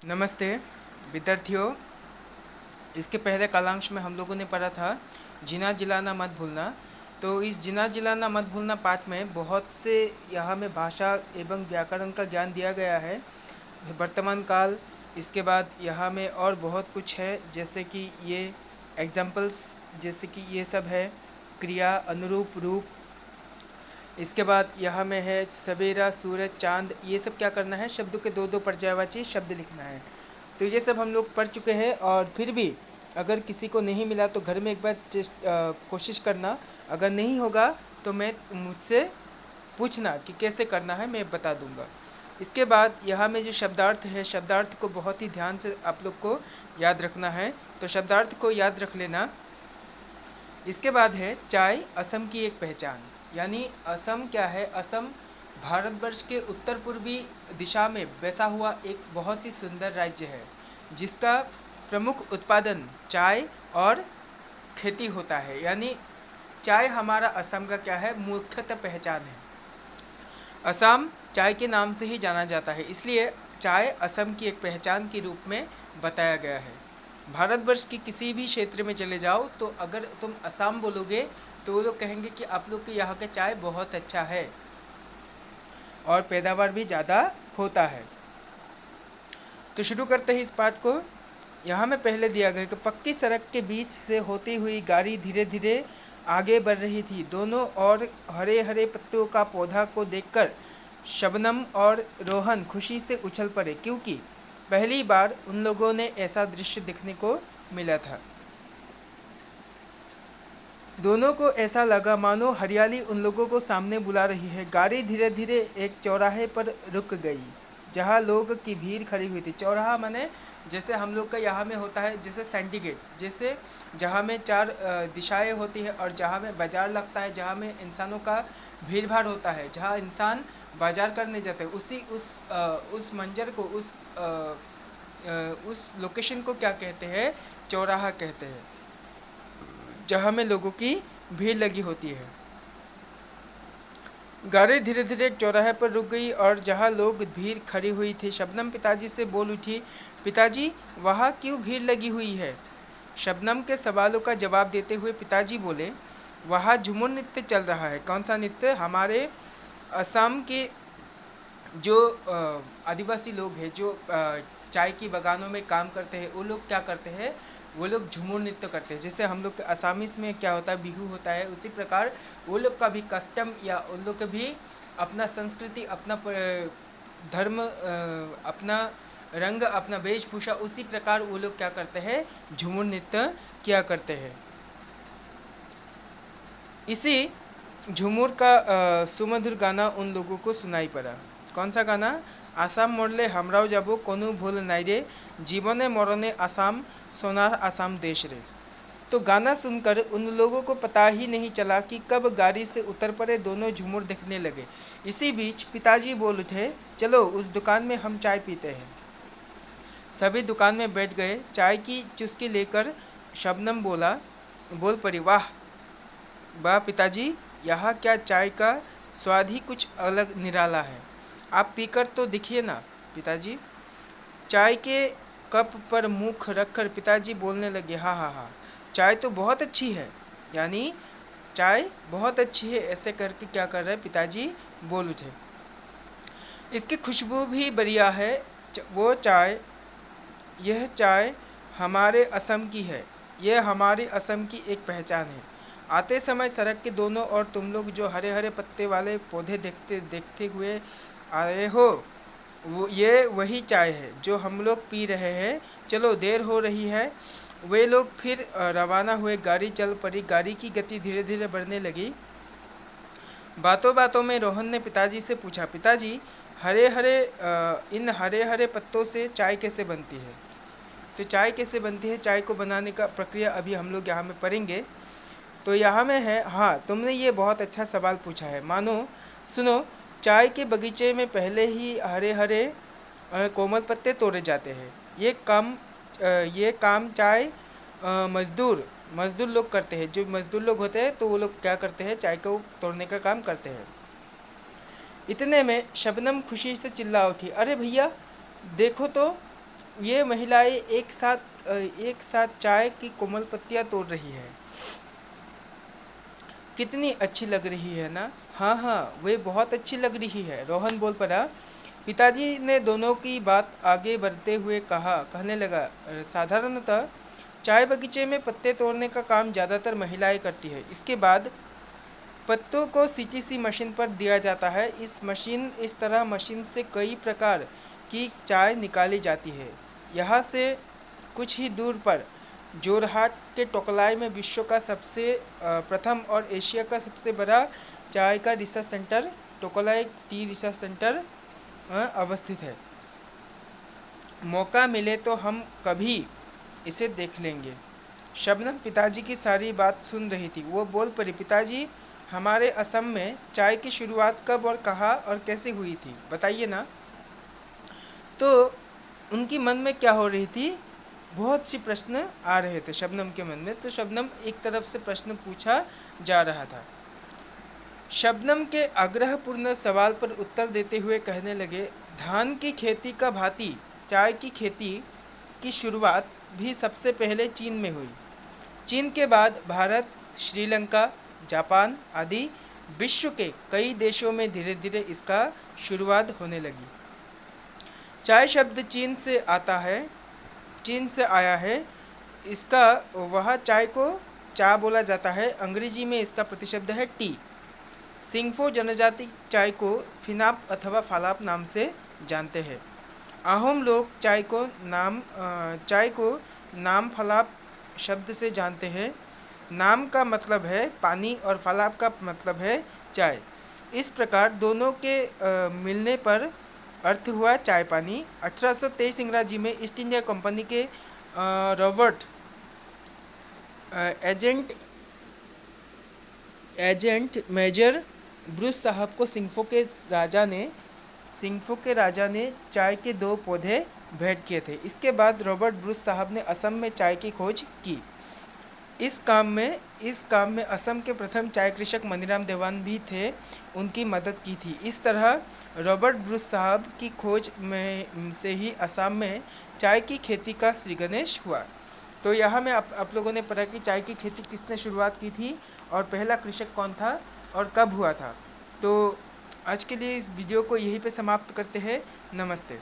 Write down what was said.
नमस्ते विद्यार्थियों। इसके पहले कालांश में हम लोगों ने पढ़ा था जीना जिलाना मत भूलना। तो इस जीना जिलाना मत भूलना पाठ में बहुत से यहाँ में भाषा एवं व्याकरण का ज्ञान दिया गया है। वर्तमान काल, इसके बाद यहाँ में और बहुत कुछ है, जैसे कि ये एग्जाम्पल्स, जैसे कि ये सब है क्रिया, अनुरूप, रूप। इसके बाद यहाँ में है सवेरा, सूरज, चांद। ये सब क्या करना है, शब्दों के दो दो पर्यायवाची शब्द लिखना है। तो ये सब हम लोग पढ़ चुके हैं, और फिर भी अगर किसी को नहीं मिला तो घर में एक बार कोशिश करना। अगर नहीं होगा तो मैं मुझसे पूछना कि कैसे करना है, मैं बता दूंगा। इसके बाद यहाँ में जो शब्दार्थ है, शब्दार्थ को बहुत ही ध्यान से आप लोग को याद रखना है। तो शब्दार्थ को याद रख लेना। इसके बाद है चाय असम की एक पहचान। यानी असम क्या है, असम भारतवर्ष के उत्तर पूर्वी दिशा में बसा हुआ एक बहुत ही सुंदर राज्य है, जिसका प्रमुख उत्पादन चाय और खेती होता है। यानी चाय हमारा असम का क्या है, मुख्यतः पहचान है। असम चाय के नाम से ही जाना जाता है, इसलिए चाय असम की एक पहचान के रूप में बताया गया है। भारतवर्ष की किसी भी क्षेत्र में चले जाओ, तो अगर तुम असम बोलोगे तो वो लोग कहेंगे कि आप लोग के यहाँ का चाय बहुत अच्छा है और पैदावार भी ज़्यादा होता है। तो शुरू करते हैं इस पाठ को। यहाँ में पहले दिया गया कि पक्की सड़क के बीच से होती हुई गाड़ी धीरे धीरे आगे बढ़ रही थी। दोनों ओर हरे हरे पत्तों का पौधा को देखकर शबनम और रोहन खुशी से उछल पड़े, क्योंकि पहली बार उन लोगों ने ऐसा दृश्य देखने को मिला था। दोनों को ऐसा लगा मानो हरियाली उन लोगों को सामने बुला रही है। गाड़ी धीरे धीरे एक चौराहे पर रुक गई, जहाँ लोग की भीड़ खड़ी हुई थी। चौराहा माने जैसे हम लोग का यहाँ में होता है, जैसे सिंडिकेट, जैसे जहाँ में चार दिशाएं होती है और जहाँ में बाजार लगता है, जहाँ में इंसानों का भीड़ भाड़ होता है, जहाँ इंसान बाजार करने जाते हैं, उस मंजर को, उस लोकेशन को क्या कहते हैं, चौराहा कहते हैं, जहाँ में लोगों की भीड़ लगी होती है। गाड़ी धीरे धीरे एक चौराहे पर रुक गई और जहाँ लोग भीड़ खड़ी हुई थी, शबनम पिताजी से बोल उठी, पिताजी वहाँ क्यों भीड़ लगी हुई है? शबनम के सवालों का जवाब देते हुए पिताजी बोले, वहाँ झूमर नृत्य चल रहा है। कौन सा नृत्य? हमारे असम के जो आदिवासी लोग हैं, जो चाय की बागानों में काम करते हैं, वो लोग क्या करते हैं, वो लोग झूमर नृत्य करते हैं। जैसे हम लोग असामीस में क्या होता है, बिहू होता है, उसी प्रकार वो लोग का भी कस्टम या उन लोग का भी अपना संस्कृति, अपना धर्म, अपना रंग, अपना वेशभूषा, उसी प्रकार वो लोग क्या करते हैं, झूमर नृत्य किया करते हैं। इसी झूमर का सुमधुर गाना उन लोगों को सुनाई पड़ा। कौन सा गाना? आसाम मोड़ले हमराव जाबो कोनो भूल नाई रे, जीवने मरणे आसाम सोनार आसाम देश रे। तो गाना सुनकर उन लोगों को पता ही नहीं चला कि कब गाड़ी से उतर पड़े, दोनों झूमर देखने लगे। इसी बीच पिताजी बोल उठे, चलो उस दुकान में हम चाय पीते हैं। सभी दुकान में बैठ गए। चाय की चुस्की लेकर शबनम बोल पड़ी, वाह वाह पिताजी, यहाँ क्या चाय का स्वाद ही कुछ अलग निराला है। आप पीकर तो दिखिए ना पिताजी। चाय के कप पर मुख रखकर पिताजी बोलने लगे, हाँ हाँ हाँ, चाय तो बहुत अच्छी है। यानी चाय बहुत अच्छी है, ऐसे करके क्या कर रहे हैं, पिताजी बोल उठे। इसकी खुशबू भी बढ़िया है। यह चाय हमारे असम की है, यह हमारे असम की एक पहचान है। आते समय सड़क के दोनों ओर तुम लोग जो हरे हरे पत्ते वाले पौधे देखते हुए आए हो, ये वही चाय है जो हम लोग पी रहे हैं। चलो देर हो रही है। वे लोग फिर रवाना हुए। गाड़ी चल पड़ी। गाड़ी की गति धीरे धीरे बढ़ने लगी। बातों बातों में रोहन ने पिताजी से पूछा, पिताजी इन हरे हरे पत्तों से चाय कैसे बनती है? तो चाय कैसे बनती है, चाय को बनाने का प्रक्रिया अभी हम लोग यहाँ में पढ़ेंगे। तो यहाँ में है, हाँ तुमने ये बहुत अच्छा सवाल पूछा है। मानो सुनो, चाय के बगीचे में पहले ही हरे हरे कोमल पत्ते तोड़े जाते हैं। ये काम चाय मजदूर लोग करते हैं। जो मजदूर लोग होते हैं तो वो लोग क्या करते हैं, चाय को तोड़ने का काम करते हैं। इतने में शबनम खुशी से चिल्ला उठी, अरे भैया देखो तो, ये महिलाएं एक साथ चाय की कोमल पत्तियां तोड़ रही है। कितनी अच्छी लग रही है ना। हाँ हाँ, वे बहुत अच्छी लग रही है, रोहन बोल पड़ा। पिताजी ने दोनों की बात आगे बढ़ते हुए कहने लगा, साधारणतः चाय बगीचे में पत्ते तोड़ने का काम ज़्यादातर महिलाएं करती है। इसके बाद पत्तों को सीटीसी मशीन पर दिया जाता है। इस तरह मशीन से कई प्रकार की चाय निकाली जाती है। यहाँ से कुछ ही दूर पर जोरहाट के टोकलाई में विश्व का सबसे प्रथम और एशिया का सबसे बड़ा चाय का research centre Tocklai tea research centre अवस्थित है। मौका मिले तो हम कभी इसे देख लेंगे। शबनम पिताजी की सारी बात सुन रही थी। वो बोल पड़ी, पिताजी, हमारे असम में चाय की शुरुआत कब और कहाँ और कैसे हुई थी, बताइए ना। तो उनकी मन में क्या हो रही थी, बहुत सी प्रश्न आ रहे थे शबनम के मन में। तो शबनम एक तरफ से प्रश्न पूछा जा रहा था। शबनम के आग्रहपूर्ण सवाल पर उत्तर देते हुए कहने लगे, धान की खेती का भांति चाय की खेती की शुरुआत भी सबसे पहले चीन में हुई। चीन के बाद भारत, श्रीलंका, जापान आदि विश्व के कई देशों में धीरे धीरे इसका शुरुआत होने लगी। चाय शब्द चीन से आया है। इसका वह चाय को चा बोला जाता है। अंग्रेजी में इसका प्रतिशब्द है टी। सिंगफो जनजाति चाय को फिनाप अथवा फालाप नाम से जानते हैं। आहोम लोग चाय को नाम फलाप शब्द से जानते हैं। नाम का मतलब है पानी और फलाप का मतलब है चाय। इस प्रकार दोनों के मिलने पर अर्थ हुआ चाय पानी। 1823 अंग्रेजी में ईस्ट इंडिया कंपनी के रॉबर्ट एजेंट मेजर ब्रूस साहब को सिंगफो के राजा ने चाय के 2 पौधे भेंट किए थे। इसके बाद रॉबर्ट ब्रूस साहब ने असम में चाय की खोज की। इस काम में असम के प्रथम चाय कृषक मनीराम देवान भी थे, उनकी मदद की थी। इस तरह रॉबर्ट ब्रूस साहब की खोज में से ही असम में चाय की खेती का श्री गणेश हुआ। तो यहाँ में आप लोगों ने पढ़ा कि चाय की खेती किसने शुरुआत की थी और पहला कृषक कौन था और कब हुआ था। तो आज के लिए इस वीडियो को यहीं पे समाप्त करते हैं। नमस्ते।